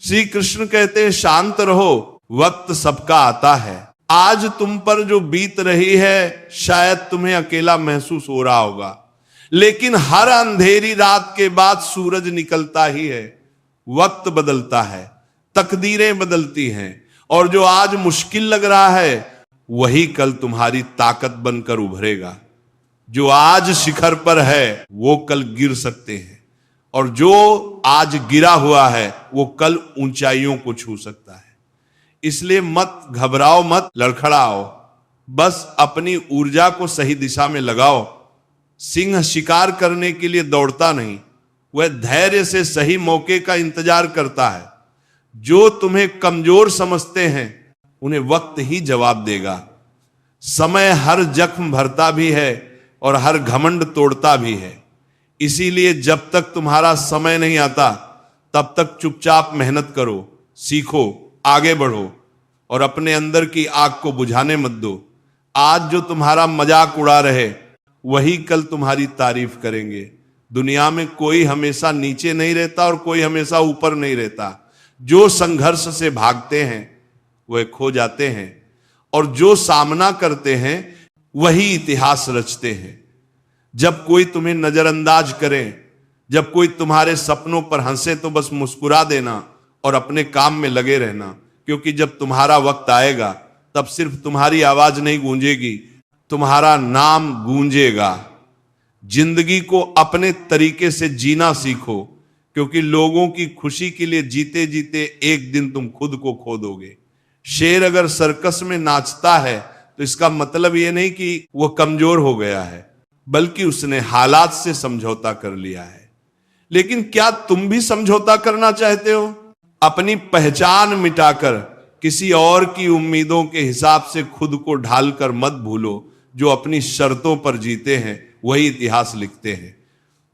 श्री कृष्ण कहते हैं शांत रहो, वक्त सबका आता है। आज तुम पर जो बीत रही है शायद तुम्हें अकेला महसूस हो रहा होगा, लेकिन हर अंधेरी रात के बाद सूरज निकलता ही है। वक्त बदलता है, तकदीरें बदलती हैं, और जो आज मुश्किल लग रहा है वही कल तुम्हारी ताकत बनकर उभरेगा। जो आज शिखर पर है वो कल गिर सकते हैं, और जो आज गिरा हुआ है वो कल ऊंचाइयों को छू सकता है। इसलिए मत घबराओ, मत लड़खड़ाओ, बस अपनी ऊर्जा को सही दिशा में लगाओ। सिंह शिकार करने के लिए दौड़ता नहीं, वह धैर्य से सही मौके का इंतजार करता है। जो तुम्हें कमजोर समझते हैं उन्हें वक्त ही जवाब देगा। समय हर जख्म भरता भी है और हर घमंड तोड़ता भी है। इसीलिए जब तक तुम्हारा समय नहीं आता तब तक चुपचाप मेहनत करो, सीखो, आगे बढ़ो, और अपने अंदर की आग को बुझाने मत दो। आज जो तुम्हारा मजाक उड़ा रहे वही कल तुम्हारी तारीफ करेंगे। दुनिया में कोई हमेशा नीचे नहीं रहता और कोई हमेशा ऊपर नहीं रहता। जो संघर्ष से भागते हैं वह खो जाते हैं, और जो सामना करते हैं वही इतिहास रचते हैं। जब कोई तुम्हें नजरअंदाज करे, जब कोई तुम्हारे सपनों पर हंसे, तो बस मुस्कुरा देना और अपने काम में लगे रहना, क्योंकि जब तुम्हारा वक्त आएगा तब सिर्फ तुम्हारी आवाज नहीं गूंजेगी, तुम्हारा नाम गूंजेगा। जिंदगी को अपने तरीके से जीना सीखो, क्योंकि लोगों की खुशी के लिए जीते जीते एक दिन तुम खुद को खो दोगे। शेर अगर सर्कस में नाचता है तो इसका मतलब यह नहीं कि वह कमजोर हो गया है, बल्कि उसने हालात से समझौता कर लिया है। लेकिन क्या तुम भी समझौता करना चाहते हो? अपनी पहचान मिटाकर किसी और की उम्मीदों के हिसाब से खुद को ढालकर मत भूलो। जो अपनी शर्तों पर जीते हैं वही इतिहास लिखते हैं।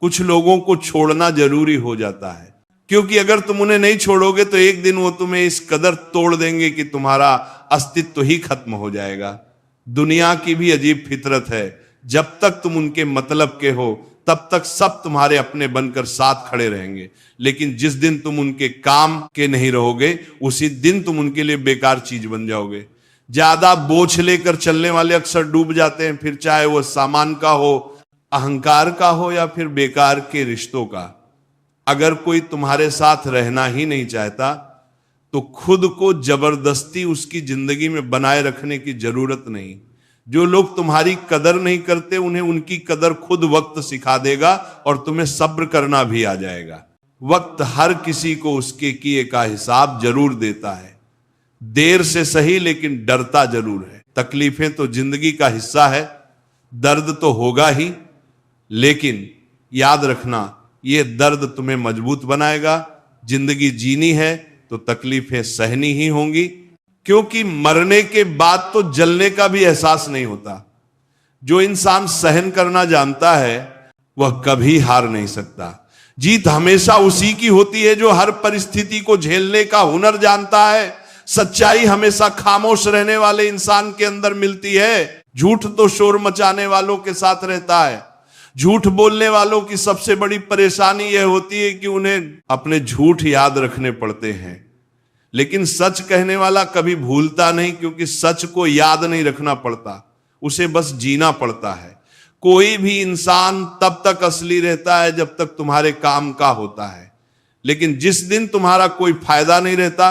कुछ लोगों को छोड़ना जरूरी हो जाता है, क्योंकि अगर तुम उन्हें नहीं छोड़ोगे तो एक दिन वो तुम्हें इस कदर तोड़ देंगे कि तुम्हारा अस्तित्व ही खत्म हो जाएगा। दुनिया की भी अजीब फितरत है, जब तक तुम उनके मतलब के हो तब तक सब तुम्हारे अपने बनकर साथ खड़े रहेंगे, लेकिन जिस दिन तुम उनके काम के नहीं रहोगे उसी दिन तुम उनके लिए बेकार चीज बन जाओगे। ज्यादा बोझ लेकर चलने वाले अक्सर डूब जाते हैं, फिर चाहे वो सामान का हो, अहंकार का हो, या फिर बेकार के रिश्तों का। अगर कोई तुम्हारे साथ रहना ही नहीं चाहता तो खुद को जबरदस्ती उसकी जिंदगी में बनाए रखने की जरूरत नहीं। जो लोग तुम्हारी कदर नहीं करते उन्हें उनकी कदर खुद वक्त सिखा देगा, और तुम्हें सब्र करना भी आ जाएगा। वक्त हर किसी को उसके किए का हिसाब जरूर देता है, देर से सही लेकिन डरता जरूर है। तकलीफें तो जिंदगी का हिस्सा है, दर्द तो होगा ही, लेकिन याद रखना ये दर्द तुम्हें मजबूत बनाएगा। जिंदगी जीनी है तो तकलीफें सहनी ही होंगी, क्योंकि मरने के बाद तो जलने का भी एहसास नहीं होता। जो इंसान सहन करना जानता है वह कभी हार नहीं सकता। जीत हमेशा उसी की होती है जो हर परिस्थिति को झेलने का हुनर जानता है। सच्चाई हमेशा खामोश रहने वाले इंसान के अंदर मिलती है। झूठ तो शोर मचाने वालों के साथ रहता है। झूठ बोलने वालों की सबसे बड़ी परेशानी यह होती है कि उन्हें अपने झूठ याद रखने पड़ते हैं, लेकिन सच कहने वाला कभी भूलता नहीं, क्योंकि सच को याद नहीं रखना पड़ता, उसे बस जीना पड़ता है। कोई भी इंसान तब तक असली रहता है जब तक तुम्हारे काम का होता है, लेकिन जिस दिन तुम्हारा कोई फायदा नहीं रहता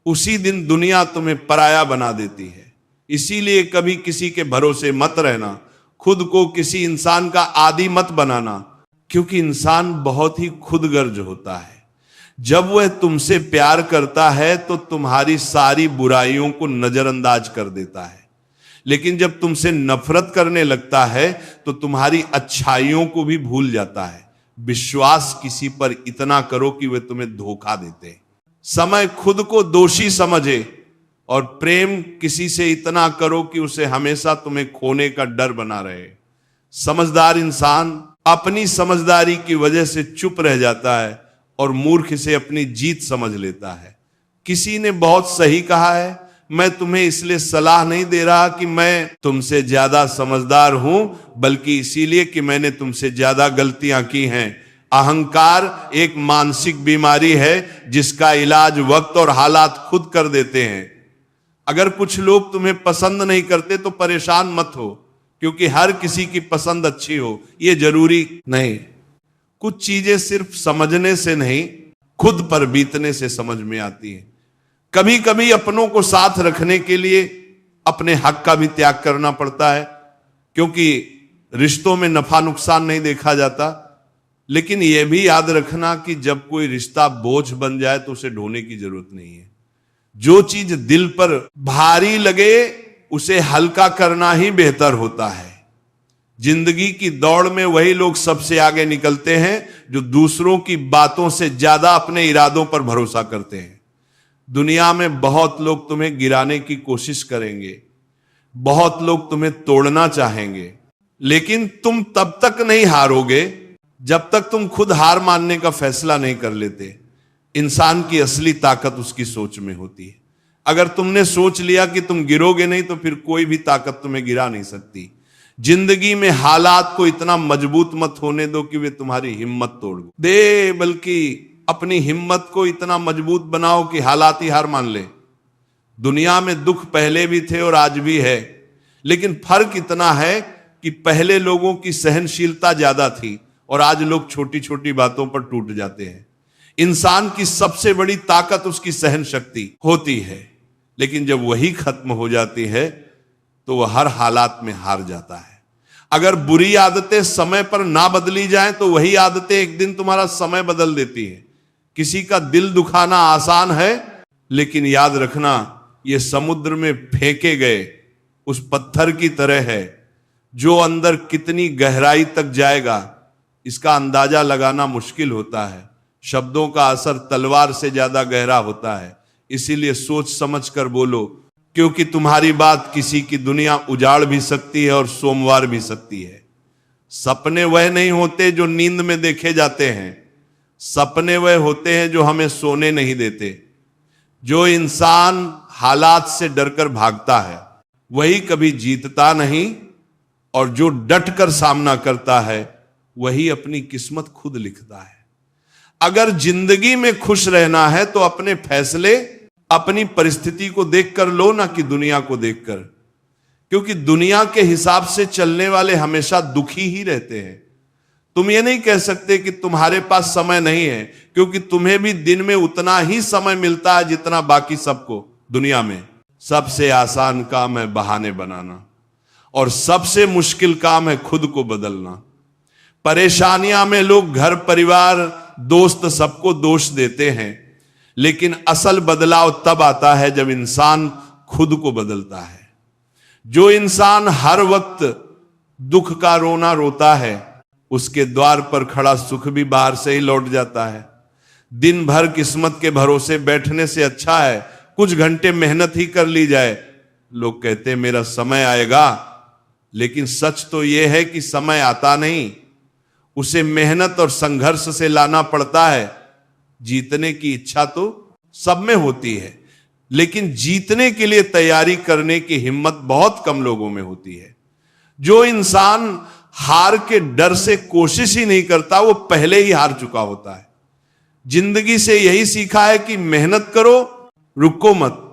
उसी दिन दुनिया तुम्हें पराया बना देती है। इसीलिए कभी किसी के भरोसे मत रहना, खुद को किसी इंसान का आदी मत बनाना, क्योंकि इंसान बहुत ही खुदगर्ज होता है। जब वह तुमसे प्यार करता है तो तुम्हारी सारी बुराइयों को नजरअंदाज कर देता है, लेकिन जब तुमसे नफरत करने लगता है तो तुम्हारी अच्छाइयों को भी भूल जाता है। विश्वास किसी पर इतना करो कि वे तुम्हें धोखा देते। समय खुद को दोषी समझे, और प्रेम किसी से इतना करो कि उसे हमेशा तुम्हें खोने का डर बना रहे। समझदार इंसान अपनी समझदारी की वजह से चुप रह जाता है और मूर्ख से अपनी जीत समझ लेता है। किसी ने बहुत सही कहा है, मैं तुम्हें इसलिए सलाह नहीं दे रहा कि मैं तुमसे ज्यादा समझदार हूं, बल्कि इसीलिए कि मैंने तुमसे ज्यादा गलतियां की हैं। अहंकार एक मानसिक बीमारी है जिसका इलाज वक्त और हालात खुद कर देते हैं। अगर कुछ लोग तुम्हें पसंद नहीं करते तो परेशान मत हो, क्योंकि हर किसी की पसंद अच्छी हो ये जरूरी नहीं। कुछ चीजें सिर्फ समझने से नहीं, खुद पर बीतने से समझ में आती है। कभी कभी अपनों को साथ रखने के लिए अपने हक का भी त्याग करना पड़ता है, क्योंकि रिश्तों में नफा नुकसान नहीं देखा जाता। लेकिन यह भी याद रखना कि जब कोई रिश्ता बोझ बन जाए तो उसे ढोने की जरूरत नहीं है। जो चीज दिल पर भारी लगे उसे हल्का करना ही बेहतर होता है। जिंदगी की दौड़ में वही लोग सबसे आगे निकलते हैं जो दूसरों की बातों से ज्यादा अपने इरादों पर भरोसा करते हैं। दुनिया में बहुत लोग तुम्हें गिराने की कोशिश करेंगे, बहुत लोग तुम्हें तोड़ना चाहेंगे, लेकिन तुम तब तक नहीं हारोगे जब तक तुम खुद हार मानने का फैसला नहीं कर लेते। इंसान की असली ताकत उसकी सोच में होती है। अगर तुमने सोच लिया कि तुम गिरोगे नहीं तो फिर कोई भी ताकत तुम्हें गिरा नहीं सकती। जिंदगी में हालात को इतना मजबूत मत होने दो कि वे तुम्हारी हिम्मत तोड़ दे, बल्कि अपनी हिम्मत को इतना मजबूत बनाओ कि हालात ही हार मान ले। दुनिया में दुख पहले भी थे और आज भी है, लेकिन फर्क इतना है कि पहले लोगों की सहनशीलता ज्यादा थी और आज लोग छोटी छोटी बातों पर टूट जाते हैं। इंसान की सबसे बड़ी ताकत उसकी सहन शक्ति होती है, लेकिन जब वही खत्म हो जाती है तो वह हर हालात में हार जाता है। अगर बुरी आदतें समय पर ना बदली जाएं तो वही आदतें एक दिन तुम्हारा समय बदल देती है। किसी का दिल दुखाना आसान है, लेकिन याद रखना यह समुद्र में फेंके गए उस पत्थर की तरह है जो अंदर कितनी गहराई तक जाएगा इसका अंदाजा लगाना मुश्किल होता है। शब्दों का असर तलवार से ज्यादा गहरा होता है, इसीलिए सोच समझ कर बोलो, क्योंकि तुम्हारी बात किसी की दुनिया उजाड़ भी सकती है और सोमवार भी सकती है। सपने वह नहीं होते जो नींद में देखे जाते हैं, सपने वह होते हैं जो हमें सोने नहीं देते। जो इंसान हालात से डरकर भागता है वही कभी जीतता नहीं, और जो डट कर सामना करता है वही अपनी किस्मत खुद लिखता है। अगर जिंदगी में खुश रहना है तो अपने फैसले अपनी परिस्थिति को देखकर लो, ना कि दुनिया को देखकर, क्योंकि दुनिया के हिसाब से चलने वाले हमेशा दुखी ही रहते हैं। तुम ये नहीं कह सकते कि तुम्हारे पास समय नहीं है, क्योंकि तुम्हें भी दिन में उतना ही समय मिलता है जितना बाकी सबको। दुनिया में सबसे आसान काम है बहाने बनाना और सबसे मुश्किल काम है खुद को बदलना। परेशानियां में लोग घर परिवार दोस्त सबको दोष देते हैं, लेकिन असल बदलाव तब आता है जब इंसान खुद को बदलता है। जो इंसान हर वक्त दुख का रोना रोता है उसके द्वार पर खड़ा सुख भी बाहर से ही लौट जाता है। दिन भर किस्मत के भरोसे बैठने से अच्छा है कुछ घंटे मेहनत ही कर ली जाए। लोग कहते हैं मेरा समय आएगा, लेकिन सच तो यह है कि समय आता नहीं, उसे मेहनत और संघर्ष से लाना पड़ता है। जीतने की इच्छा तो सब में होती है, लेकिन जीतने के लिए तैयारी करने की हिम्मत बहुत कम लोगों में होती है। जो इंसान हार के डर से कोशिश ही नहीं करता वो पहले ही हार चुका होता है। जिंदगी से यही सीखा है कि मेहनत करो, रुको मत।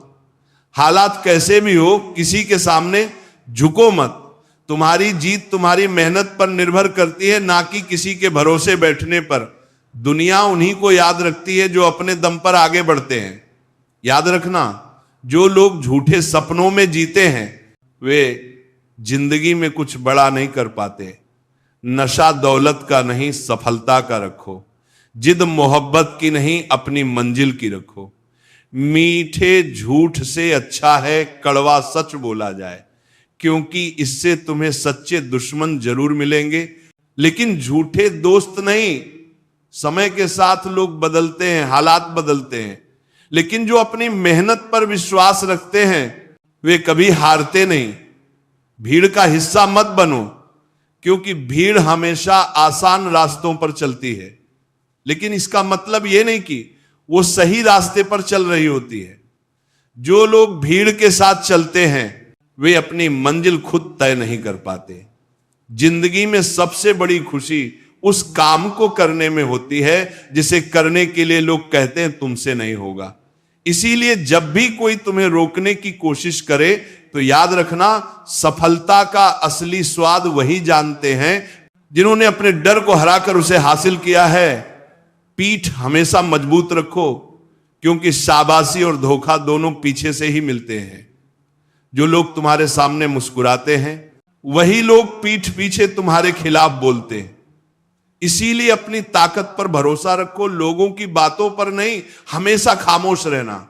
हालात कैसे भी हो किसी के सामने झुको मत। तुम्हारी जीत तुम्हारी मेहनत पर निर्भर करती है, ना कि किसी के भरोसे बैठने पर। दुनिया उन्हीं को याद रखती है जो अपने दम पर आगे बढ़ते हैं। याद रखना, जो लोग झूठे सपनों में जीते हैं वे जिंदगी में कुछ बड़ा नहीं कर पाते। नशा दौलत का नहीं सफलता का रखो, जिद मोहब्बत की नहीं अपनी मंजिल की रखो। मीठे झूठ से अच्छा है कड़वा सच बोला जाए, क्योंकि इससे तुम्हें सच्चे दुश्मन जरूर मिलेंगे, लेकिन झूठे दोस्त नहीं। समय के साथ लोग बदलते हैं, हालात बदलते हैं, लेकिन जो अपनी मेहनत पर विश्वास रखते हैं वे कभी हारते नहीं। भीड़ का हिस्सा मत बनो, क्योंकि भीड़ हमेशा आसान रास्तों पर चलती है, लेकिन इसका मतलब यह नहीं कि वो सही रास्ते पर चल रही होती है। जो लोग भीड़ के साथ चलते हैं वे अपनी मंजिल खुद तय नहीं कर पाते। जिंदगी में सबसे बड़ी खुशी उस काम को करने में होती है जिसे करने के लिए लोग कहते हैं तुमसे नहीं होगा। इसीलिए जब भी कोई तुम्हें रोकने की कोशिश करे तो याद रखना, सफलता का असली स्वाद वही जानते हैं जिन्होंने अपने डर को हराकर उसे हासिल किया है। पीठ हमेशा मजबूत रखो, क्योंकि शाबाशी और धोखा दोनों पीछे से ही मिलते हैं। जो लोग तुम्हारे सामने मुस्कुराते हैं वही लोग पीठ पीछे तुम्हारे खिलाफ बोलते हैं। इसीलिए अपनी ताकत पर भरोसा रखो, लोगों की बातों पर नहीं, हमेशा खामोश रहना।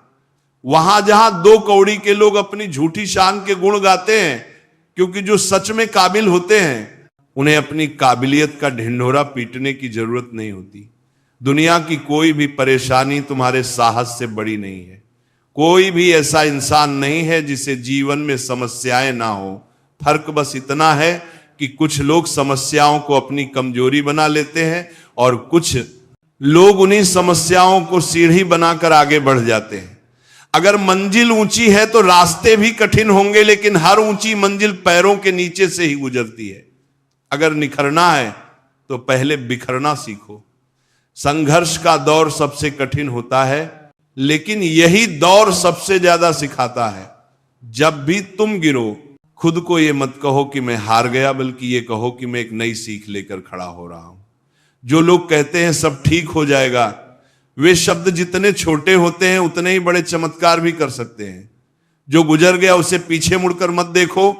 वहां जहां दो कौड़ी के लोग अपनी झूठी शान के गुण गाते हैं, क्योंकि जो सच में काबिल होते हैं उन्हें अपनी काबिलियत का ढिंढोरा पीटने की जरूरत नहीं होती। दुनिया की कोई भी परेशानी तुम्हारे साहस से बड़ी नहीं है। कोई भी ऐसा इंसान नहीं है जिसे जीवन में समस्याएं ना हो। फर्क बस इतना है कि कुछ लोग समस्याओं को अपनी कमजोरी बना लेते हैं और कुछ लोग उन्हीं समस्याओं को सीढ़ी बनाकर आगे बढ़ जाते हैं। अगर मंजिल ऊंची है तो रास्ते भी कठिन होंगे, लेकिन हर ऊंची मंजिल पैरों के नीचे से ही गुजरती है। अगर निखरना है तो पहले बिखरना सीखो। संघर्ष का दौर सबसे कठिन होता है, लेकिन यही दौर सबसे ज्यादा सिखाता है। जब भी तुम गिरो, खुद को यह मत कहो कि मैं हार गया, बल्कि यह कहो कि मैं एक नई सीख लेकर खड़ा हो रहा हूं। जो लोग कहते हैं सब ठीक हो जाएगा, वे शब्द जितने छोटे होते हैं उतने ही बड़े चमत्कार भी कर सकते हैं। जो गुजर गया उसे पीछे मुड़कर मत देखो,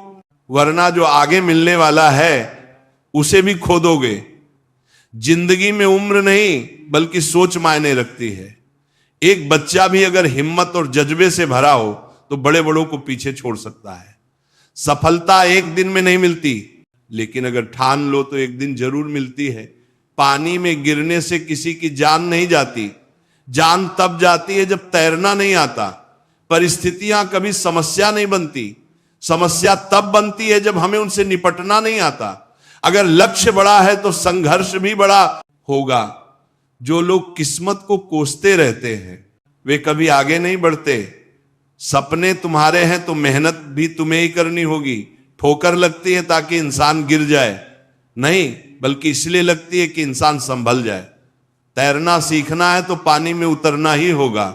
वरना जो आगे मिलने वाला है उसे भी खो दोगे। जिंदगी में उम्र नहीं बल्कि सोच मायने रखती है। एक बच्चा भी अगर हिम्मत और जज्बे से भरा हो तो बड़े बड़ों को पीछे छोड़ सकता है। सफलता एक दिन में नहीं मिलती, लेकिन अगर ठान लो तो एक दिन जरूर मिलती है। पानी में गिरने से किसी की जान नहीं जाती, जान तब जाती है जब तैरना नहीं आता। परिस्थितियां कभी समस्या नहीं बनती, समस्या तब बनती है जब हमें उनसे निपटना नहीं आता। अगर लक्ष्य बड़ा है तो संघर्ष भी बड़ा होगा। जो लोग किस्मत को कोसते रहते हैं वे कभी आगे नहीं बढ़ते। सपने तुम्हारे हैं तो मेहनत भी तुम्हें ही करनी होगी। ठोकर लगती है ताकि इंसान गिर जाए नहीं, बल्कि इसलिए लगती है कि इंसान संभल जाए। तैरना सीखना है तो पानी में उतरना ही होगा।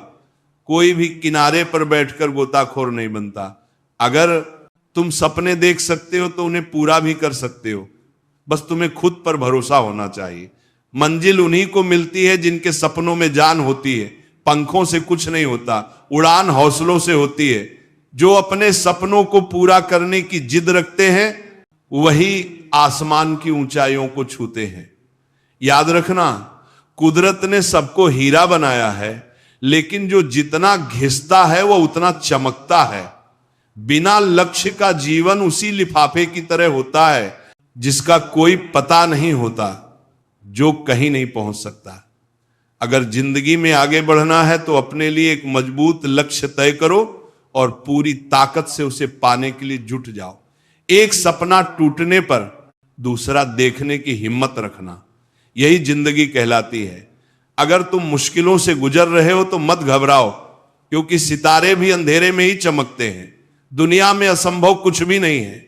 कोई भी किनारे पर बैठकर गोताखोर नहीं बनता। अगर तुम सपने देख सकते हो तो उन्हें पूरा भी कर सकते हो, बस तुम्हें खुद पर भरोसा होना चाहिए। मंजिल उन्हीं को मिलती है जिनके सपनों में जान होती है। पंखों से कुछ नहीं होता, उड़ान हौसलों से होती है। जो अपने सपनों को पूरा करने की जिद रखते हैं वही आसमान की ऊंचाइयों को छूते हैं। याद रखना, कुदरत ने सबको हीरा बनाया है, लेकिन जो जितना घिसता है वो उतना चमकता है। बिना लक्ष्य का जीवन उसी लिफाफे की तरह होता है जिसका कोई पता नहीं होता, जो कहीं नहीं पहुंच सकता। अगर जिंदगी में आगे बढ़ना है तो अपने लिए एक मजबूत लक्ष्य तय करो और पूरी ताकत से उसे पाने के लिए जुट जाओ। एक सपना टूटने पर दूसरा देखने की हिम्मत रखना, यही जिंदगी कहलाती है। अगर तुम मुश्किलों से गुजर रहे हो तो मत घबराओ, क्योंकि सितारे भी अंधेरे में ही चमकते हैं। दुनिया में असंभव कुछ भी नहीं है।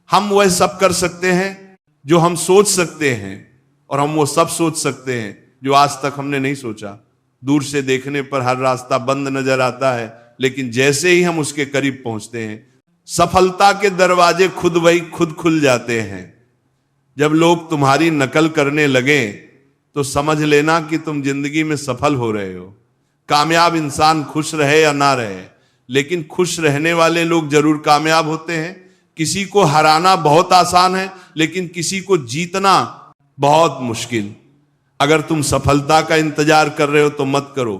हम वह सब कर सकते हैं जो हम सोच सकते हैं, और हम वो सब सोच सकते हैं जो आज तक हमने नहीं सोचा। दूर से देखने पर हर रास्ता बंद नजर आता है, लेकिन जैसे ही हम उसके करीब पहुंचते हैं सफलता के दरवाजे खुद वही खुद खुल जाते हैं। जब लोग तुम्हारी नकल करने लगे तो समझ लेना कि तुम जिंदगी में सफल हो रहे हो। कामयाब इंसान खुश रहे या ना रहे, लेकिन खुश रहने वाले लोग जरूर कामयाब होते हैं। किसी को हराना बहुत आसान है, लेकिन किसी को जीतना बहुत मुश्किल। अगर तुम सफलता का इंतजार कर रहे हो तो मत करो।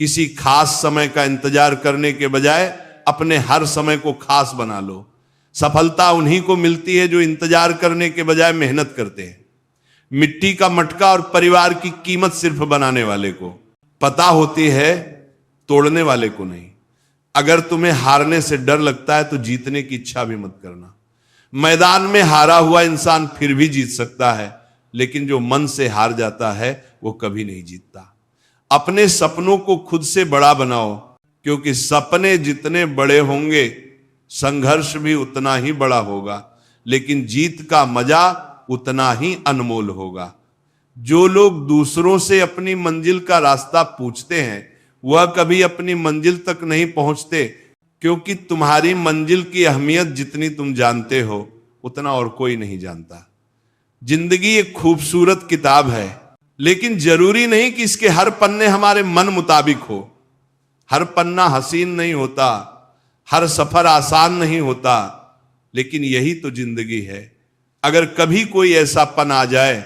किसी खास समय का इंतजार करने के बजाय अपने हर समय को खास बना लो। सफलता उन्हीं को मिलती है जो इंतजार करने के बजाय मेहनत करते हैं। मिट्टी का मटका और परिवार की कीमत सिर्फ बनाने वाले को पता होती है, तोड़ने वाले को नहीं। अगर तुम्हें हारने से डर लगता है तो जीतने की इच्छा भी मत करना। मैदान में हारा हुआ इंसान फिर भी जीत सकता है, लेकिन जो मन से हार जाता है वो कभी नहीं जीतता। अपने सपनों को खुद से बड़ा बनाओ, क्योंकि सपने जितने बड़े होंगे संघर्ष भी उतना ही बड़ा होगा। लेकिन जीत का मजा उतना ही अनमोल होगा। जो लोग दूसरों से अपनी मंजिल का रास्ता पूछते हैं वह कभी अपनी मंजिल तक नहीं पहुंचते, क्योंकि तुम्हारी मंजिल की अहमियत जितनी तुम जानते हो उतना और कोई नहीं जानता। जिंदगी एक खूबसूरत किताब है, लेकिन जरूरी नहीं कि इसके हर पन्ने हमारे मन मुताबिक हो। हर पन्ना हसीन नहीं होता, हर सफर आसान नहीं होता, लेकिन यही तो जिंदगी है। अगर कभी कोई ऐसा पन आ जाए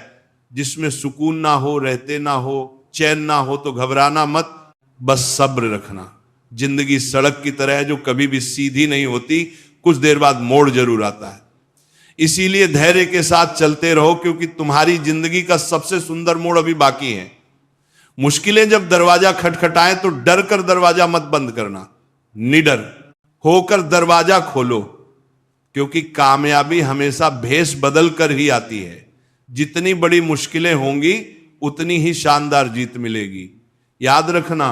जिसमें सुकून ना हो, रहते ना हो, चैन ना हो, तो घबराना मत, बस सब्र रखना। जिंदगी सड़क की तरह है जो कभी भी सीधी नहीं होती, कुछ देर बाद मोड़ जरूर आता है। इसीलिए धैर्य के साथ चलते रहो, क्योंकि तुम्हारी जिंदगी का सबसे सुंदर मोड़ अभी बाकी है। मुश्किलें जब दरवाजा खटखटाएं तो डर कर दरवाजा मत बंद करना, निडर होकर दरवाजा खोलो, क्योंकि कामयाबी हमेशा भेष बदल कर ही आती है। जितनी बड़ी मुश्किलें होंगी उतनी ही शानदार जीत मिलेगी। याद रखना,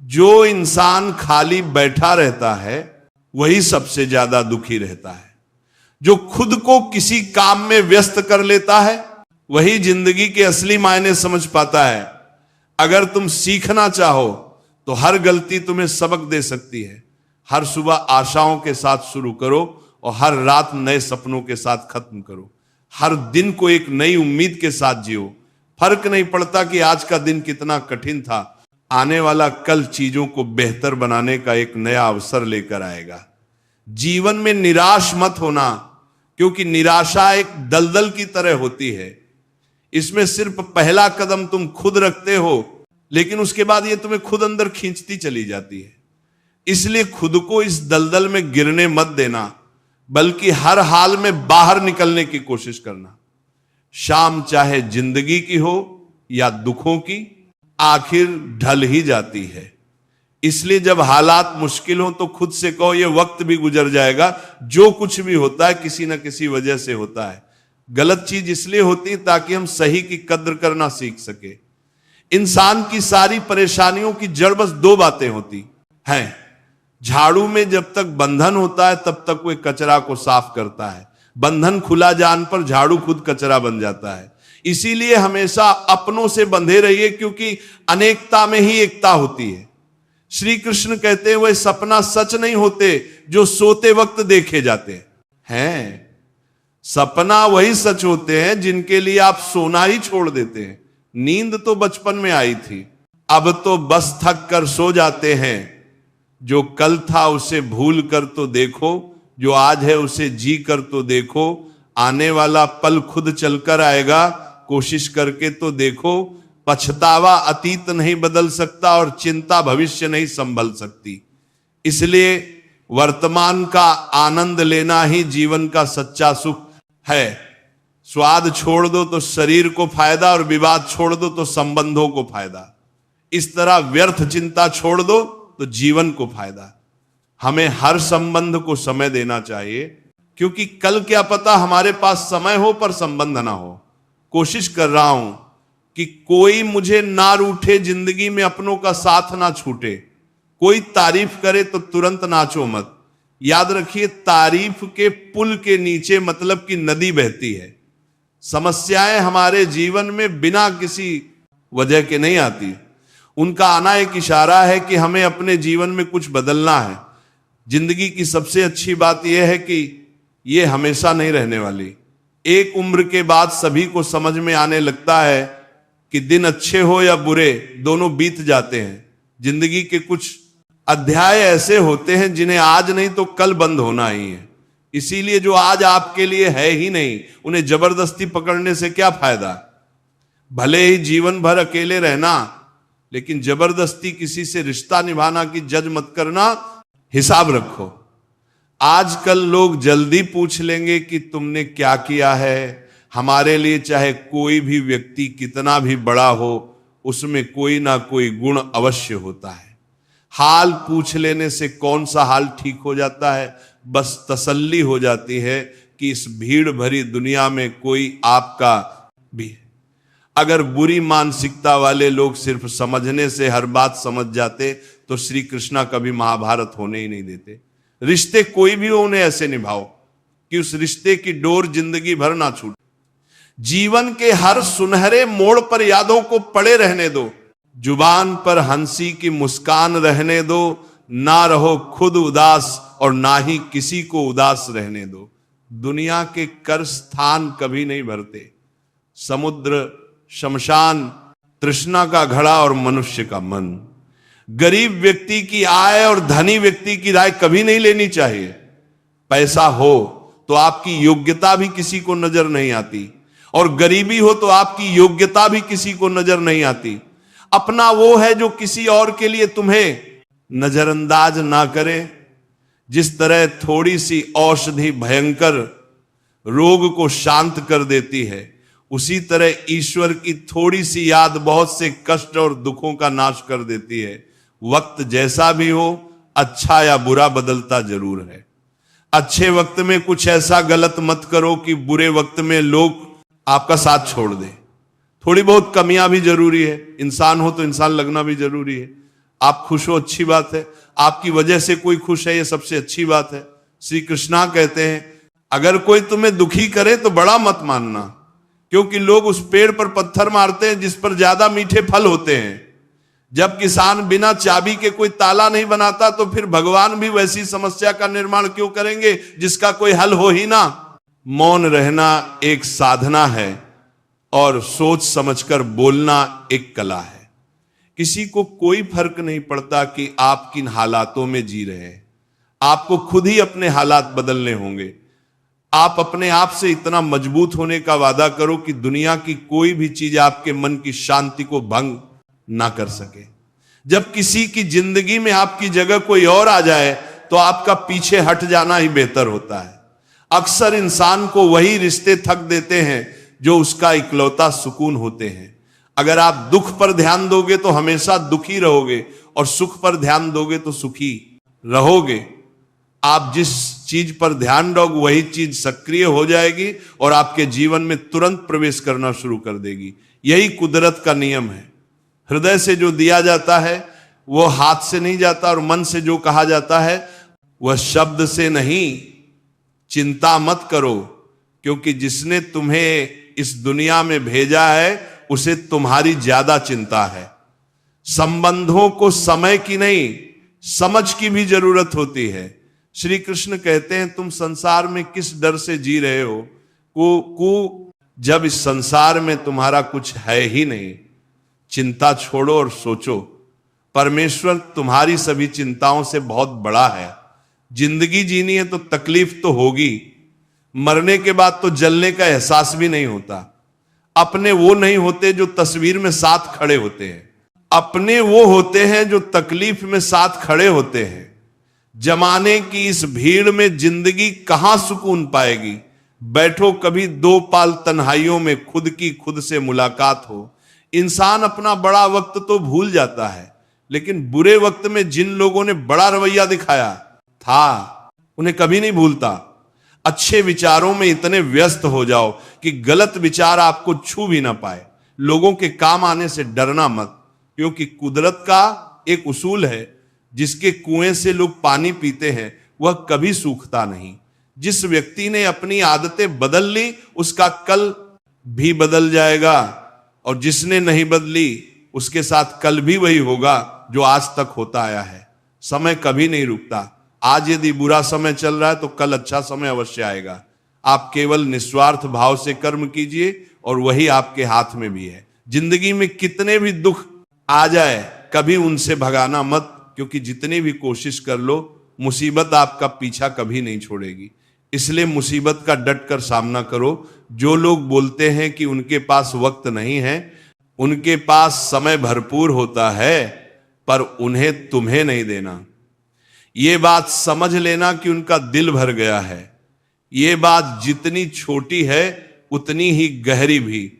जो इंसान खाली बैठा रहता है वही सबसे ज्यादा दुखी रहता है। जो खुद को किसी काम में व्यस्त कर लेता है वही जिंदगी के असली मायने समझ पाता है। अगर तुम सीखना चाहो तो हर गलती तुम्हें सबक दे सकती है। हर सुबह आशाओं के साथ शुरू करो और हर रात नए सपनों के साथ खत्म करो। हर दिन को एक नई उम्मीद के साथ जियो। फर्क नहीं पड़ता कि आज का दिन कितना कठिन था, आने वाला कल चीजों को बेहतर बनाने का एक नया अवसर लेकर आएगा। जीवन में निराश मत होना, क्योंकि निराशा एक दलदल की तरह होती है। इसमें सिर्फ पहला कदम तुम खुद रखते हो, लेकिन उसके बाद ये तुम्हें खुद अंदर खींचती चली जाती है। इसलिए खुद को इस दलदल में गिरने मत देना, बल्कि हर हाल में बाहर निकलने की कोशिश करना। शाम चाहे जिंदगी की हो या दुखों की, आखिर ढल ही जाती है। इसलिए जब हालात मुश्किल हो तो खुद से कहो ये वक्त भी गुजर जाएगा। जो कुछ भी होता है किसी ना किसी वजह से होता है। गलत चीज इसलिए होती है ताकि हम सही की कद्र करना सीख सके। इंसान की सारी परेशानियों की जड़ बस दो बातें होती हैं। झाड़ू में जब तक बंधन होता है तब तक वो कचरा को साफ करता है। बंधन खुला जान पर झाड़ू खुद कचरा बन जाता है। इसीलिए हमेशा अपनों से बंधे रहिए, क्योंकि अनेकता में ही एकता होती है। श्री कृष्ण कहते हैं वह सपना सच नहीं होते जो सोते वक्त देखे जाते हैं। सपना वही सच होते हैं जिनके लिए आप सोना ही छोड़ देते हैं। नींद तो बचपन में आई थी, अब तो बस थक कर सो जाते हैं। जो कल था उसे भूल कर तो देखो, जो आज है उसे जी कर तो देखो। आने वाला पल खुद चलकर आएगा, कोशिश करके तो देखो। पछतावा अतीत नहीं बदल सकता और चिंता भविष्य नहीं संभल सकती। इसलिए वर्तमान का आनंद लेना ही जीवन का सच्चा सुख है। स्वाद छोड़ दो तो शरीर को फायदा, और विवाद छोड़ दो तो संबंधों को फायदा। इस तरह व्यर्थ चिंता छोड़ दो तो जीवन को फायदा। हमें हर संबंध को समय देना चाहिए, क्योंकि कल क्या पता हमारे पास समय हो पर संबंध ना हो। कोशिश कर रहा हूं कि कोई मुझे ना रूठे, जिंदगी में अपनों का साथ ना छूटे। कोई तारीफ करे तो तुरंत नाचो मत। याद रखिए, तारीफ के पुल के नीचे मतलब कि नदी बहती है। समस्याएं हमारे जीवन में बिना किसी वजह के नहीं आती। उनका आना एक इशारा है कि हमें अपने जीवन में कुछ बदलना है। जिंदगी की सबसे अच्छी बात यह है कि ये हमेशा नहीं रहने वाली। एक उम्र के बाद सभी को समझ में आने लगता है कि दिन अच्छे हो या बुरे, दोनों बीत जाते हैं। जिंदगी के कुछ अध्याय ऐसे होते हैं जिन्हें आज नहीं तो कल बंद होना ही है। इसीलिए जो आज आपके लिए है ही नहीं, उन्हें जबरदस्ती पकड़ने से क्या फायदा। भले ही जीवन भर अकेले रहना, लेकिन जबरदस्ती किसी से रिश्ता निभाना की जज मत करना। हिसाब रखो। आजकल लोग जल्दी पूछ लेंगे कि तुमने क्या किया है। हमारे लिए चाहे कोई भी व्यक्ति कितना भी बड़ा हो, उसमें कोई ना कोई गुण अवश्य होता है। हाल पूछ लेने से कौन सा हाल ठीक हो जाता है, बस तसल्ली हो जाती है कि इस भीड़ भरी दुनिया में कोई आपका भी है। अगर बुरी मानसिकता वाले लोग सिर्फ समझने से हर बात समझ जाते तो श्री कृष्णा कभी महाभारत होने ही नहीं देते। रिश्ते कोई भी हो, उन्हें ऐसे निभाओ कि उस रिश्ते की डोर जिंदगी भर ना छूटे। जीवन के हर सुनहरे मोड़ पर यादों को पड़े रहने दो। जुबान पर हंसी की मुस्कान रहने दो। ना रहो खुद उदास और ना ही किसी को उदास रहने दो। दुनिया के कर स्थान कभी नहीं भरते। समुद्र, शमशान, तृष्णा का घड़ा और मनुष्य का मन। गरीब व्यक्ति की आय और धनी व्यक्ति की राय कभी नहीं लेनी चाहिए। पैसा हो तो आपकी योग्यता भी किसी को नजर नहीं आती, और गरीबी हो तो आपकी योग्यता भी किसी को नजर नहीं आती। अपना वो है जो किसी और के लिए तुम्हें नजरअंदाज ना करे। जिस तरह थोड़ी सी औषधि भयंकर रोग को शांत कर देती है, उसी तरह ईश्वर की थोड़ी सी याद बहुत से कष्ट और दुखों का नाश कर देती है। वक्त जैसा भी हो, अच्छा या बुरा बदलता जरूर है। अच्छे वक्त में कुछ ऐसा गलत मत करो कि बुरे वक्त में लोग आपका साथ छोड़ दें। थोड़ी बहुत कमियां भी जरूरी है। इंसान हो तो इंसान लगना भी जरूरी है। आप खुश हो, अच्छी बात है। आपकी वजह से कोई खुश है, ये सबसे अच्छी बात है। श्री कृष्णा कहते हैं, अगर कोई तुम्हें दुखी करे तो बड़ा मत मानना, क्योंकि लोग उस पेड़ पर पत्थर मारते हैं जिस पर ज्यादा मीठे फल होते हैं। जब किसान बिना चाबी के कोई ताला नहीं बनाता, तो फिर भगवान भी वैसी समस्या का निर्माण क्यों करेंगे जिसका कोई हल हो ही ना। मौन रहना एक साधना है और सोच समझकर बोलना एक कला है। किसी को कोई फर्क नहीं पड़ता कि आप किन हालातों में जी रहे हैं। आपको खुद ही अपने हालात बदलने होंगे। आप अपने आप से इतना मजबूत होने का वादा करो कि दुनिया की कोई भी चीज आपके मन की शांति को भंग ना कर सके। जब किसी की जिंदगी में आपकी जगह कोई और आ जाए तो आपका पीछे हट जाना ही बेहतर होता है। अक्सर इंसान को वही रिश्ते थक देते हैं जो उसका इकलौता सुकून होते हैं। अगर आप दुख पर ध्यान दोगे तो हमेशा दुखी रहोगे, और सुख पर ध्यान दोगे तो सुखी रहोगे। आप जिस चीज पर ध्यान दोगे वही चीज सक्रिय हो जाएगी और आपके जीवन में तुरंत प्रवेश करना शुरू कर देगी। यही कुदरत का नियम है। हृदय से जो दिया जाता है वो हाथ से नहीं जाता, और मन से जो कहा जाता है वह शब्द से नहीं। चिंता मत करो, क्योंकि जिसने तुम्हें इस दुनिया में भेजा है उसे तुम्हारी ज्यादा चिंता है। संबंधों को समय की नहीं, समझ की भी जरूरत होती है। श्री कृष्ण कहते हैं, तुम संसार में किस डर से जी रहे हो जब इस संसार में तुम्हारा कुछ है ही नहीं। चिंता छोड़ो और सोचो, परमेश्वर तुम्हारी सभी चिंताओं से बहुत बड़ा है। जिंदगी जीनी है तो तकलीफ तो होगी। मरने के बाद तो जलने का एहसास भी नहीं होता। अपने वो नहीं होते जो तस्वीर में साथ खड़े होते हैं, अपने वो होते हैं जो तकलीफ में साथ खड़े होते हैं। जमाने की इस भीड़ में जिंदगी कहां सुकून पाएगी। बैठो कभी दो पाल तन्हाइयों में, खुद की खुद से मुलाकात हो। इंसान अपना बड़ा वक्त तो भूल जाता है, लेकिन बुरे वक्त में जिन लोगों ने बड़ा रवैया दिखाया था उन्हें कभी नहीं भूलता। अच्छे विचारों में इतने व्यस्त हो जाओ कि गलत विचार आपको छू भी ना पाए। लोगों के काम आने से डरना मत, क्योंकि कुदरत का एक उसूल है, जिसके कुएं से लोग पानी पीते हैं वह कभी सूखता नहीं। जिस व्यक्ति ने अपनी आदतें बदल ली उसका कल भी बदल जाएगा, और जिसने नहीं बदली उसके साथ कल भी वही होगा जो आज तक होता आया है। समय कभी नहीं रुकता। आज यदि बुरा समय चल रहा है तो कल अच्छा समय अवश्य आएगा। आप केवल निस्वार्थ भाव से कर्म कीजिए और वही आपके हाथ में भी है। जिंदगी में कितने भी दुख आ जाए कभी उनसे भगाना मत, क्योंकि जितनी भी कोशिश कर लो मुसीबत आपका पीछा कभी नहीं छोड़ेगी। इसलिए मुसीबत का डट कर सामना करो। जो लोग बोलते हैं कि उनके पास वक्त नहीं है, उनके पास समय भरपूर होता है, पर उन्हें तुम्हें नहीं देना। ये बात समझ लेना कि उनका दिल भर गया है। ये बात जितनी छोटी है उतनी ही गहरी भी।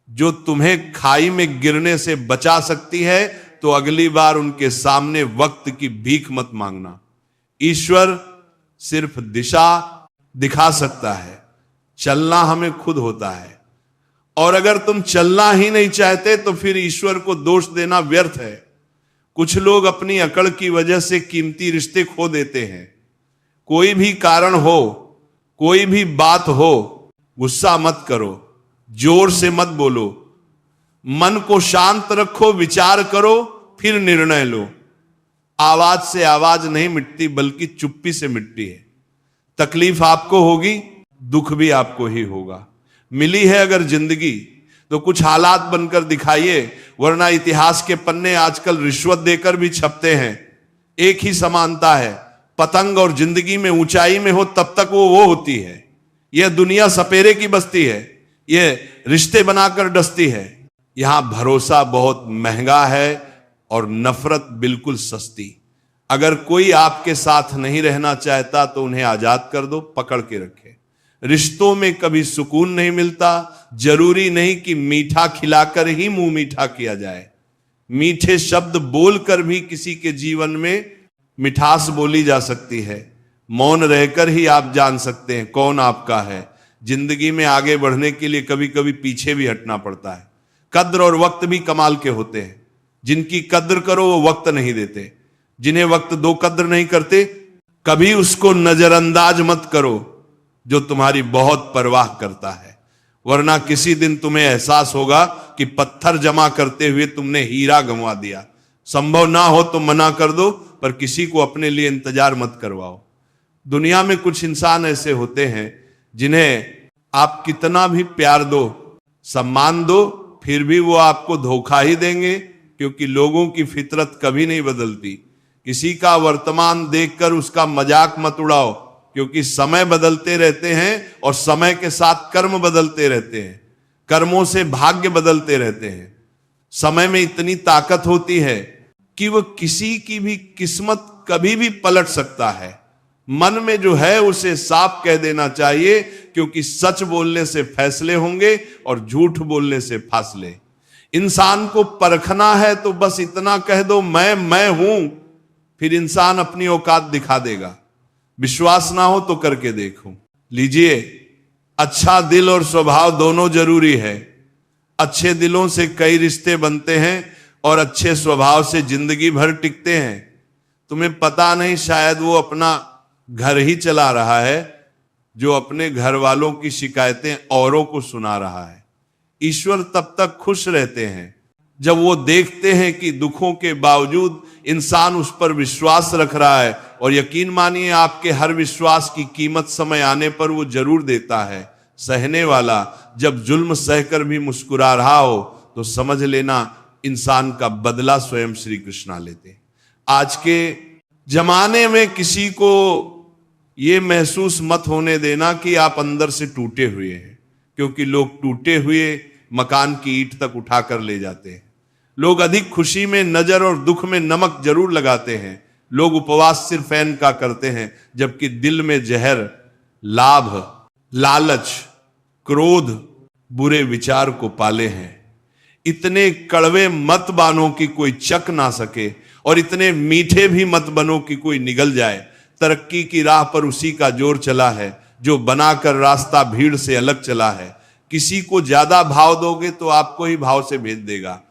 जो तुम्हें खाई में गिरने से बचा सकती है, तो अगली बार उनके सामने वक्त की भीख मत मांगना। ईश्वर सिर्फ दिशा दिखा सकता है, चलना हमें खुद होता है। और अगर तुम चलना ही नहीं चाहते तो फिर ईश्वर को दोष देना व्यर्थ है। कुछ लोग अपनी अकड़ की वजह से कीमती रिश्ते खो देते हैं। कोई भी कारण हो, कोई भी बात हो, गुस्सा मत करो। जोर से मत बोलो, मन को शांत रखो, विचार करो, फिर निर्णय लो। आवाज से आवाज नहीं मिटती, बल्कि चुप्पी से मिटती है। तकलीफ आपको होगी, दुख भी आपको ही होगा। मिली है अगर जिंदगी तो कुछ हालात बनकर दिखाइए, वरना इतिहास के पन्ने आजकल रिश्वत देकर भी छपते हैं। एक ही समानता है, पतंग और जिंदगी में ऊंचाई में हो तब तक वो होती है। यह दुनिया सपेरे की बस्ती है, यह रिश्ते बनाकर डसती है। यहां भरोसा बहुत महंगा है और नफरत बिल्कुल सस्ती। अगर कोई आपके साथ नहीं रहना चाहता तो उन्हें आजाद कर दो, पकड़ के रखे। रिश्तों में कभी सुकून नहीं मिलता, जरूरी नहीं कि मीठा खिलाकर ही मुंह मीठा किया जाए। मीठे शब्द बोलकर भी किसी के जीवन में मिठास बोली जा सकती है। मौन रहकर ही आप जान सकते हैं कौन आपका है। जिंदगी में आगे बढ़ने के लिए कभी कभी पीछे भी हटना पड़ता है। कद्र और वक्त भी कमाल के होते हैं। जिनकी कद्र करो वो वक्त नहीं देते, जिन्हें वक्त दो कद्र नहीं करते। कभी उसको नजरअंदाज मत करो जो तुम्हारी बहुत परवाह करता है, वरना किसी दिन तुम्हें एहसास होगा कि पत्थर जमा करते हुए तुमने हीरा गंवा दिया। संभव ना हो तो मना कर दो, पर किसी को अपने लिए इंतजार मत करवाओ। दुनिया में कुछ इंसान ऐसे होते हैं जिन्हें आप कितना भी प्यार दो, सम्मान दो, फिर भी वो आपको धोखा ही देंगे, क्योंकि लोगों की फितरत कभी नहीं बदलती। किसी का वर्तमान देखकर उसका मजाक मत उड़ाओ, क्योंकि समय बदलते रहते हैं और समय के साथ कर्म बदलते रहते हैं। कर्मों से भाग्य बदलते रहते हैं। समय में इतनी ताकत होती है कि वह किसी की भी किस्मत कभी भी पलट सकता है। मन में जो है उसे साफ कह देना चाहिए, क्योंकि सच बोलने से फैसले होंगे और झूठ बोलने से फासले। इंसान को परखना है तो बस इतना कह दो, मैं हूं, फिर इंसान अपनी औकात दिखा देगा। विश्वास ना हो तो करके देखो। लीजिए, अच्छा दिल और स्वभाव दोनों जरूरी है। अच्छे दिलों से कई रिश्ते बनते हैं और अच्छे स्वभाव से जिंदगी भर टिकते हैं। तुम्हें पता नहीं, शायद वो अपना घर ही चला रहा है जो अपने घर वालों की शिकायतें औरों को सुना रहा है। ईश्वर तब तक खुश रहते हैं जब वो देखते हैं कि दुखों के बावजूद इंसान उस पर विश्वास रख रहा है। और यकीन मानिए, आपके हर विश्वास की कीमत समय आने पर वो जरूर देता है। सहने वाला जब जुल्म सहकर भी मुस्कुरा रहा हो तो समझ लेना इंसान का बदला स्वयं श्री कृष्णा लेते। आज के जमाने में किसी को ये महसूस मत होने देना कि आप अंदर से टूटे हुए हैं, क्योंकि लोग टूटे हुए मकान की ईंट तक उठाकर ले जाते हैं। लोग अधिक खुशी में नजर और दुख में नमक जरूर लगाते हैं। लोग उपवास सिर्फ फैन का करते हैं, जबकि दिल में जहर, लाभ, लालच, क्रोध, बुरे विचार को पाले हैं। इतने कड़वे मत बानो कि कोई चख ना सके, और इतने मीठे भी मत बनो कि कोई निगल जाए। तरक्की की राह पर उसी का जोर चला है जो बनाकर रास्ता भीड़ से अलग चला है। किसी को ज्यादा भाव दोगे तो आपको ही भाव से भेज देगा।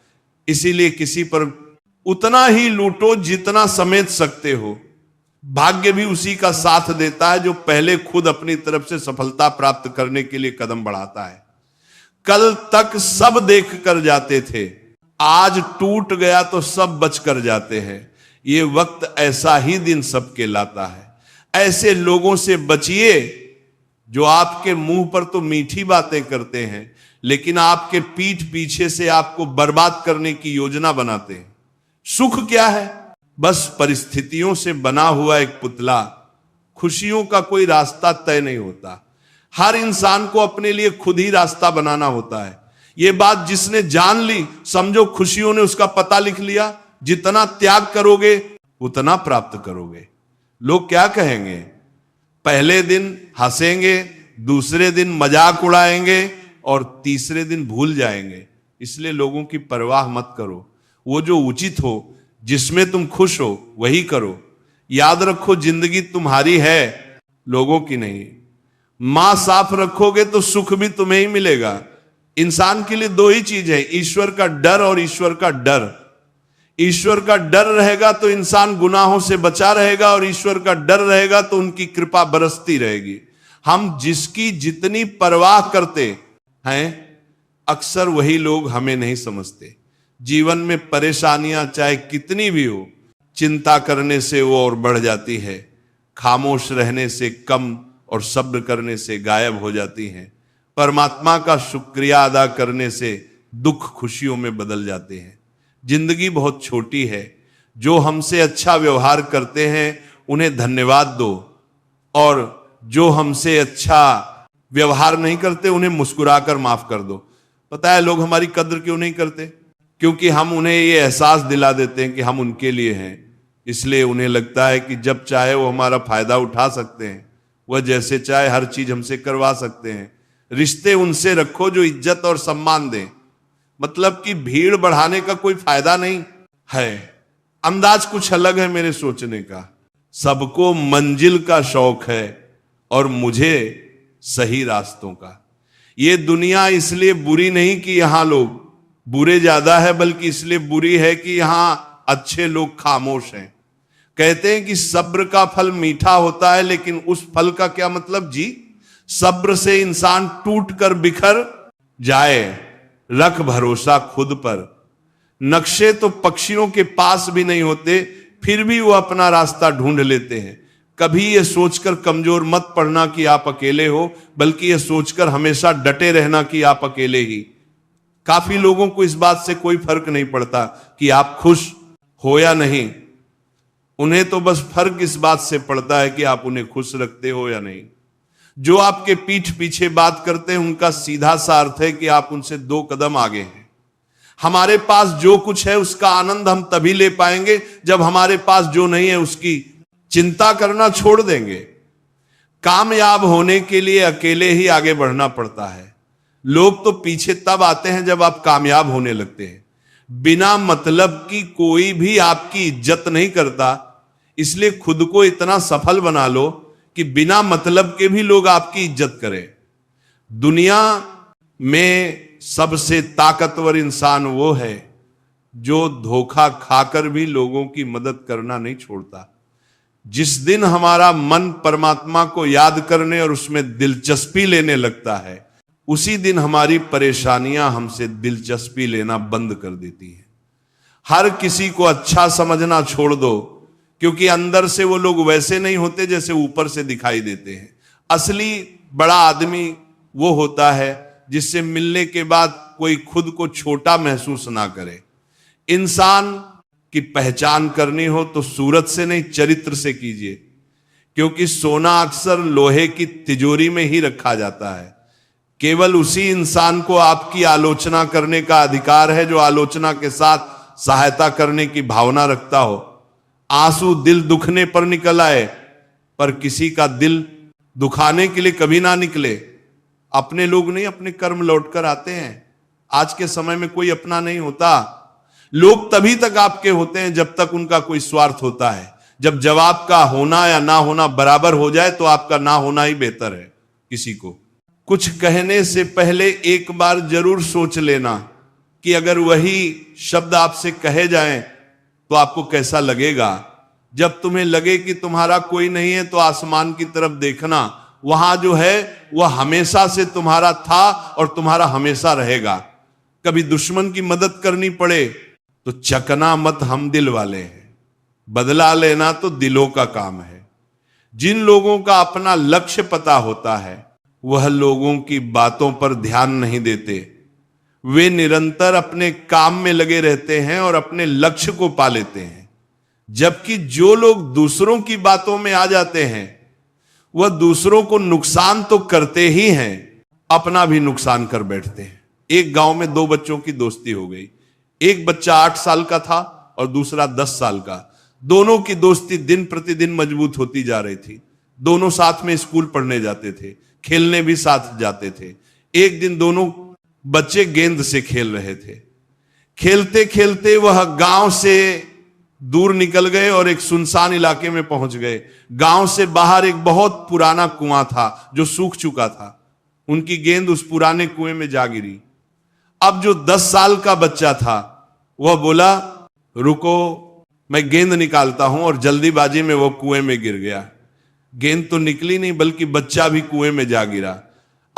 इसीलिए किसी पर उतना ही लूटो जितना समेट सकते हो। भाग्य भी उसी का साथ देता है जो पहले खुद अपनी तरफ से सफलता प्राप्त करने के लिए कदम बढ़ाता है। कल तक सब देख कर जाते थे, आज टूट गया तो सब बच कर जाते हैं। ये वक्त ऐसा ही दिन सबके लाता है। ऐसे लोगों से बचिए जो आपके मुंह पर तो मीठी बातें करते हैं, लेकिन आपके पीठ पीछे से आपको बर्बाद करने की योजना बनाते हैं। सुख क्या है? बस परिस्थितियों से बना हुआ एक पुतला। खुशियों का कोई रास्ता तय नहीं होता। हर इंसान को अपने लिए खुद ही रास्ता बनाना होता है। यह बात जिसने जान ली, समझो खुशियों ने उसका पता लिख लिया। जितना त्याग करोगे उतना प्राप्त करोगे। लोग क्या कहेंगे? पहले दिन हंसेंगे, दूसरे दिन मजाक उड़ाएंगे और तीसरे दिन भूल जाएंगे। इसलिए लोगों की परवाह मत करो। वो जो उचित हो, जिसमें तुम खुश हो, वही करो। याद रखो, जिंदगी तुम्हारी है, लोगों की नहीं। मां साफ रखोगे तो सुख भी तुम्हें ही मिलेगा। इंसान के लिए दो ही चीज है, ईश्वर का डर और ईश्वर का डर। ईश्वर का डर रहेगा तो इंसान गुनाहों से बचा रहेगा, और ईश्वर का डर रहेगा तो उनकी कृपा बरसती रहेगी। हम जिसकी जितनी परवाह करते हैं अक्सर वही लोग हमें नहीं समझते। जीवन में परेशानियां चाहे कितनी भी हो, चिंता करने से वो और बढ़ जाती है, खामोश रहने से कम और सब्र करने से गायब हो जाती हैं, परमात्मा का शुक्रिया अदा करने से दुख खुशियों में बदल जाते हैं। जिंदगी बहुत छोटी है, जो हमसे अच्छा व्यवहार करते हैं उन्हें धन्यवाद दो, और जो हमसे अच्छा व्यवहार नहीं करते उन्हें मुस्कुराकर माफ कर दो। पता है लोग हमारी कद्र क्यों नहीं करते? क्योंकि हम उन्हें ये एहसास दिला देते हैं कि हम उनके लिए हैं, इसलिए उन्हें लगता है कि जब चाहे वो हमारा फायदा उठा सकते हैं, वह जैसे चाहे हर चीज हमसे करवा सकते हैं। रिश्ते उनसे रखो जो इज्जत और सम्मान दें, मतलब कि भीड़ बढ़ाने का कोई फायदा नहीं है। अंदाज कुछ अलग है मेरे सोचने का। सबको मंजिल का शौक है और मुझे सही रास्तों का। ये दुनिया इसलिए बुरी नहीं कि यहां लोग बुरे ज्यादा है, बल्कि इसलिए बुरी है कि यहां अच्छे लोग खामोश हैं। कहते हैं कि सब्र का फल मीठा होता है, लेकिन उस फल का क्या मतलब जी? सब्र से इंसान टूट कर बिखर जाए। रख भरोसा खुद पर। नक्शे तो पक्षियों के पास भी नहीं होते, फिर भी वो अपना रास्ता ढूंढ लेते हैं। कभी ये सोचकर कमजोर मत पड़ना कि आप अकेले हो, बल्कि ये सोचकर हमेशा डटे रहना कि आप अकेले ही। काफी लोगों को इस बात से कोई फर्क नहीं पड़ता कि आप खुश हो या नहीं, उन्हें तो बस फर्क इस बात से पड़ता है कि आप उन्हें खुश रखते हो या नहीं। जो आपके पीठ पीछे बात करते हैं उनका सीधा सा अर्थ है कि आप उनसे 2 कदम आगे हैं। हमारे पास जो कुछ है उसका आनंद हम तभी ले पाएंगे जब हमारे पास जो नहीं है उसकी चिंता करना छोड़ देंगे। कामयाब होने के लिए अकेले ही आगे बढ़ना पड़ता है। लोग तो पीछे तब आते हैं जब आप कामयाब होने लगते हैं। बिना मतलब की कोई भी आपकी इज्जत नहीं करता, इसलिए खुद को इतना सफल बना लो कि बिना मतलब के भी लोग आपकी इज्जत करें। दुनिया में सबसे ताकतवर इंसान वो है जो धोखा खाकर भी लोगों की मदद करना नहीं छोड़ता। जिस दिन हमारा मन परमात्मा को याद करने और उसमें दिलचस्पी लेने लगता है, उसी दिन हमारी परेशानियां हमसे दिलचस्पी लेना बंद कर देती हैं। हर किसी को अच्छा समझना छोड़ दो, क्योंकि अंदर से वो लोग वैसे नहीं होते जैसे ऊपर से दिखाई देते हैं। असली बड़ा आदमी वो होता है जिससे मिलने के बाद कोई खुद को छोटा महसूस ना करे। इंसान की पहचान करनी हो तो सूरत से नहीं, चरित्र से कीजिए, क्योंकि सोना अक्सर लोहे की तिजोरी में ही रखा जाता है। केवल उसी इंसान को आपकी आलोचना करने का अधिकार है जो आलोचना के साथ सहायता करने की भावना रखता हो। आंसू दिल दुखने पर निकल आए, पर किसी का दिल दुखाने के लिए कभी ना निकले। अपने लोग नहीं, अपने कर्म लौट कर आते हैं। आज के समय में कोई अपना नहीं होता। लोग तभी तक आपके होते हैं जब तक उनका कोई स्वार्थ होता है। जब जवाब का होना या ना होना बराबर हो जाए तो आपका ना होना ही बेहतर है। किसी को कुछ कहने से पहले एक बार जरूर सोच लेना कि अगर वही शब्द आपसे कहे जाएं तो आपको कैसा लगेगा। जब तुम्हें लगे कि तुम्हारा कोई नहीं है तो आसमान की तरफ देखना, वहां जो है वह हमेशा से तुम्हारा था और तुम्हारा हमेशा रहेगा। कभी दुश्मन की मदद करनी पड़े तो चकना मत, हम दिल वाले हैं। बदला लेना तो दिलों का काम है। जिन लोगों का अपना लक्ष्य पता होता है वह लोगों की बातों पर ध्यान नहीं देते। वे निरंतर अपने काम में लगे रहते हैं और अपने लक्ष्य को पा लेते हैं। जबकि जो लोग दूसरों की बातों में आ जाते हैं वह दूसरों को नुकसान तो करते ही हैं, अपना भी नुकसान कर बैठते हैं। एक गांव में 2 बच्चों की दोस्ती हो गई। एक बच्चा 8 साल का था और दूसरा 10 साल का। दोनों की दोस्ती दिन प्रतिदिन मजबूत होती जा रही थी। दोनों साथ में स्कूल पढ़ने जाते थे, खेलने भी साथ जाते थे। एक दिन दोनों बच्चे गेंद से खेल रहे थे। खेलते खेलते वह गांव से दूर निकल गए और एक सुनसान इलाके में पहुंच गए। गांव से बाहर एक बहुत पुराना कुआं था जो सूख चुका था। उनकी गेंद उस पुराने कुएं में जा गिरी। अब जो 10 साल का बच्चा था वह बोला, रुको मैं गेंद निकालता हूं, और जल्दीबाजी में वो कुएं में गिर गया। गेंद तो निकली नहीं बल्कि बच्चा भी कुएं में जा गिरा।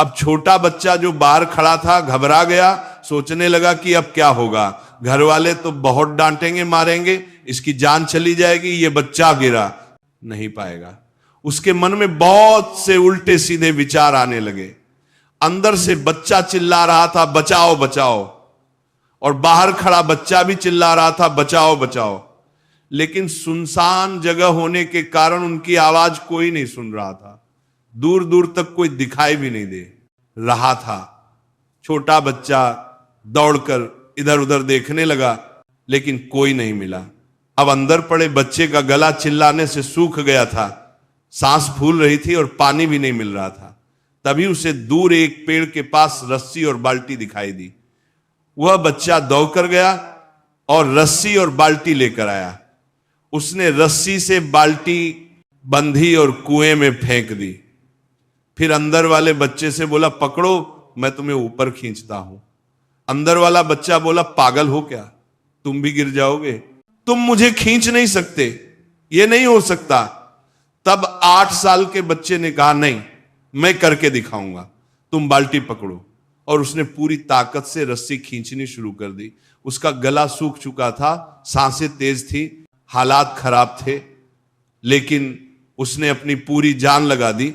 अब छोटा बच्चा जो बाहर खड़ा था घबरा गया, सोचने लगा कि अब क्या होगा, घर वाले तो बहुत डांटेंगे मारेंगे, इसकी जान चली जाएगी, ये बच्चा गिरा नहीं पाएगा। उसके मन में बहुत से उल्टे सीधे विचार आने लगे। अंदर से बच्चा चिल्ला रहा था बचाओ बचाओ, और बाहर खड़ा बच्चा भी चिल्ला रहा था बचाओ बचाओ, लेकिन सुनसान जगह होने के कारण उनकी आवाज कोई नहीं सुन रहा था। दूर दूर तक कोई दिखाई भी नहीं दे रहा था। छोटा बच्चा दौड़कर इधर उधर देखने लगा, लेकिन कोई नहीं मिला। अब अंदर पड़े बच्चे का गला चिल्लाने से सूख गया था, सांस फूल रही थी और पानी भी नहीं मिल रहा था। तभी उसे दूर एक पेड़ के पास रस्सी और बाल्टी दिखाई दी। वह बच्चा दौड़कर गया और रस्सी और बाल्टी लेकर आया। उसने रस्सी से बाल्टी बंधी और कुएं में फेंक दी। फिर अंदर वाले बच्चे से बोला पकड़ो, मैं तुम्हें ऊपर खींचता हूं। अंदर वाला बच्चा बोला पागल हो क्या, तुम भी गिर जाओगे, तुम मुझे खींच नहीं सकते, ये नहीं हो सकता। तब 8 साल के बच्चे ने कहा नहीं, मैं करके दिखाऊंगा, तुम बाल्टी पकड़ो। और उसने पूरी ताकत से रस्सी खींचनी शुरू कर दी। उसका गला सूख चुका था, सांसें तेज थी, हालात खराब थे, लेकिन उसने अपनी पूरी जान लगा दी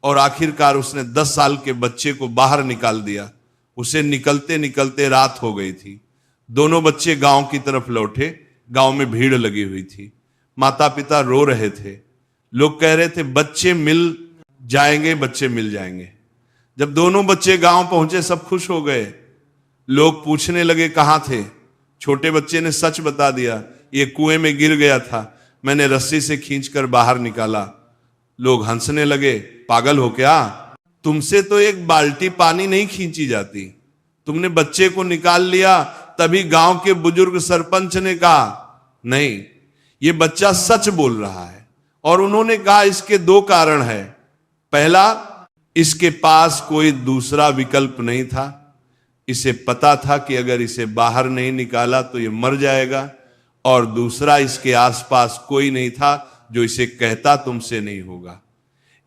और आखिरकार उसने 10 साल के बच्चे को बाहर निकाल दिया। उसे निकलते निकलते रात हो गई थी। दोनों बच्चे गांव की तरफ लौटे। गांव में भीड़ लगी हुई थी, माता पिता रो रहे थे। लोग कह रहे थे बच्चे मिल जाएंगे, बच्चे मिल जाएंगे। जब दोनों बच्चे गांव पहुंचे सब खुश हो गए। लोग पूछने लगे कहां थे। छोटे बच्चे ने सच बता दिया, ये कुएं में गिर गया था, मैंने रस्सी से खींचकर बाहर निकाला। लोग हंसने लगे, पागल हो क्या, तुमसे तो एक बाल्टी पानी नहीं खींची जाती, तुमने बच्चे को निकाल लिया। तभी गांव के बुजुर्ग सरपंच ने कहा नहीं, ये बच्चा सच बोल रहा है। और उन्होंने कहा इसके 2 कारण है। पहला, इसके पास कोई दूसरा विकल्प नहीं था। इसे पता था कि अगर इसे बाहर नहीं निकाला तो ये मर जाएगा। और दूसरा, इसके आसपास कोई नहीं था जो इसे कहता तुमसे नहीं होगा।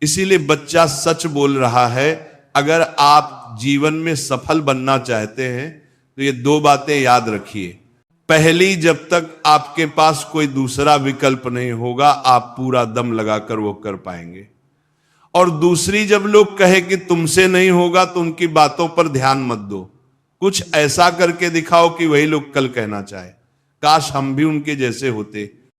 इसीलिए बच्चा सच बोल रहा है। अगर आप जीवन में सफल बनना चाहते हैं तो ये 2 बातें याद रखिए। पहली, जब तक आपके पास कोई दूसरा विकल्प नहीं होगा आप पूरा दम लगाकर वो कर पाएंगे। और दूसरी, जब लोग कहे कि तुमसे नहीं होगा तो उनकी बातों पर ध्यान मत दो। कुछ ऐसा करके दिखाओ कि वही लोग कल कहना चाहे काश हम भी उनके जैसे होते।